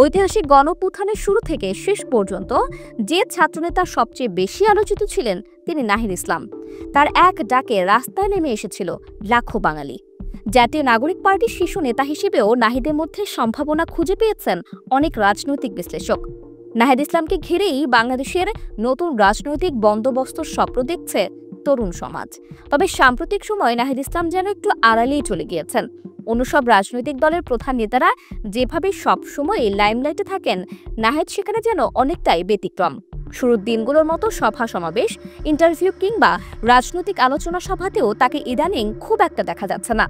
ঐতিহাসিক গণঅভ্যুত্থানের শুরু থেকে শেষ পর্যন্ত যে ছাত্রনেতা সবচেয়ে বেশি আলোচিত ছিলেন তিনি নাহিদ ইসলাম। তার এক ডাকে রাস্তায় নেমে এসেছিল লাখো বাঙালি। জাতীয় নাগরিক পার্টির শীর্ষ নেতা হিসেবেও নাহিদের মধ্যে সম্ভাবনা খুঁজে পেয়েছেন অনেক রাজনৈতিক বিশ্লেষক। নাহিদ ইসলামকে ঘিরেই বাংলাদেশের নতুন রাজনৈতিক বন্দোবস্তর স্বপ্ন দেখছে তরুণ সমাজ। তবে সাম্প্রতিক সময়ে নাহিদ ইসলাম যেন একটু আড়ালেই চলে গিয়েছেন। অন্য সব রাজনৈতিক দলের প্রধান নেতারা যেভাবে সবসময় লাইমলাইটে থাকেন, নাহিদ সেখানে যেন অনেকটাই ব্যতিক্রম। শুরুর দিনগুলোর মতো সভা সমাবেশ, ইন্টারভিউ কিংবা রাজনৈতিক আলোচনা সভাতেও তাকে ইদানিং খুব একটা দেখা যাচ্ছে না।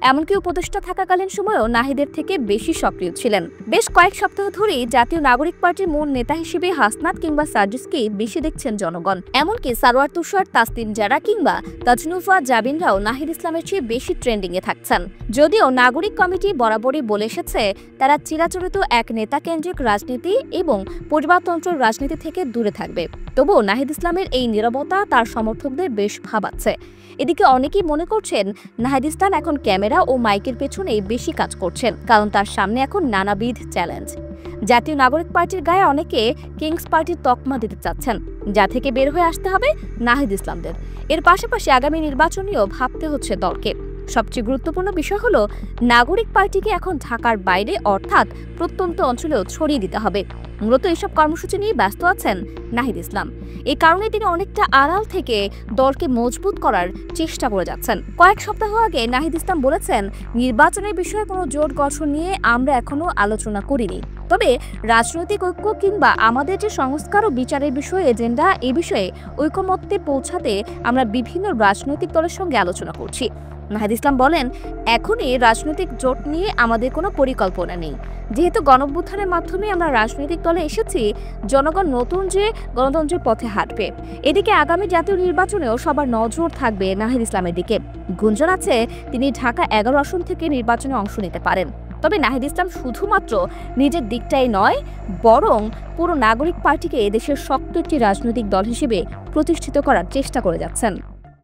এমনকি উপদেষ্টা থাকাকালীন সময়েও নাহিদের থেকে বেশি সক্রিয় ছিলেন। বেশ কয়েক সপ্তাহ ধরেই জাতীয় নাগরিক পার্টির মূল নেতা হিসেবে হাসনাত কিংবা সার্জিসকেই বেশি দেখছেন জনগণ। এমনকি সারোয়ার তুষার, তাসলিম জারা কিংবা তাজনুফা জাবিনরাও নাহিদ ইসলামের চেয়ে বেশি ট্রেন্ডিংয়ে থাকছেন। যদিও নাগরিক কমিটি বরাবরই বলে এসেছে তারা চিরাচরিত এক নেতা কেন্দ্রিক রাজনীতি এবং পরিবারতন্ত্রের রাজনীতি থেকে দূরে থাকবে, তবুও নাহিদ ইসলামের এই নীরবতা তার সমর্থকদের বেশ ভাবাচ্ছে। এদিকে অনেকেই মনে করছেন নাহিদ ইসলাম এখন ক্যামেরা ও মাইকের পেছনেই বেশি কাজ করছেন, কারণ তার সামনে এখন নানাবিধ চ্যালেঞ্জ। জাতীয় নাগরিক পার্টির গায়ে অনেকে কিংস পার্টির তকমা দিতে চাচ্ছেন, যা থেকে বের হয়ে আসতে হবে নাহিদ ইসলামদের। এর পাশাপাশি আগামী নির্বাচনেও ভাবতে হচ্ছে দলকে। সবচেয়ে গুরুত্বপূর্ণ বিষয় হলো নাগরিক পার্টিকে এখন ঢাকার বাইরে অর্থাৎ প্রত্যন্ত অঞ্চলেও ছড়িয়ে দিতে হবে। মূলত এসব কর্মসূচি নিয়ে ব্যস্ত আছেন নাহিদ ইসলাম। এই কারণে তিনি অনেকটা আড়াল থেকে দলকে মজবুত করার চেষ্টা করে যাচ্ছেন। কয়েক সপ্তাহ আগে নাহিদ ইসলাম বলেছেন, নির্বাচনের বিষয়ে কোনো জোট গঠন নিয়ে আমরা এখনো আলোচনা করিনি, তবে রাজনৈতিক ঐক্য কিংবা আমাদের যে সংস্কার ও বিচারের বিষয়ে এজেন্ডা, এ বিষয়ে ঐকমত্যে পৌঁছাতে আমরা বিভিন্ন রাজনৈতিক দলের সঙ্গে আলোচনা করছি। নাহিদ ইসলাম বলেন, এখনই রাজনৈতিক জোট নিয়ে আমাদের কোনো পরিকল্পনা নেই। যেহেতু গণঅভ্যুত্থানের মাধ্যমে আমরা রাজনৈতিক দলে এসেছি, জনগণ নতুন যে গণতন্ত্রের পথে হাঁটবে। এদিকে আগামী জাতীয় নির্বাচনেও সবার নজর থাকবে নাহিদ ইসলামের দিকে। গুঞ্জন আছে তিনি ঢাকা 11 আসন থেকে নির্বাচনে অংশ নিতে পারেন। তবে নাহিদ ইসলাম শুধুমাত্র নিজের দিকটাই নয়, বরং পুরো নাগরিক পার্টিকে এদেশের শক্ত একটি রাজনৈতিক দল হিসেবে প্রতিষ্ঠিত করার চেষ্টা করে যাচ্ছেন।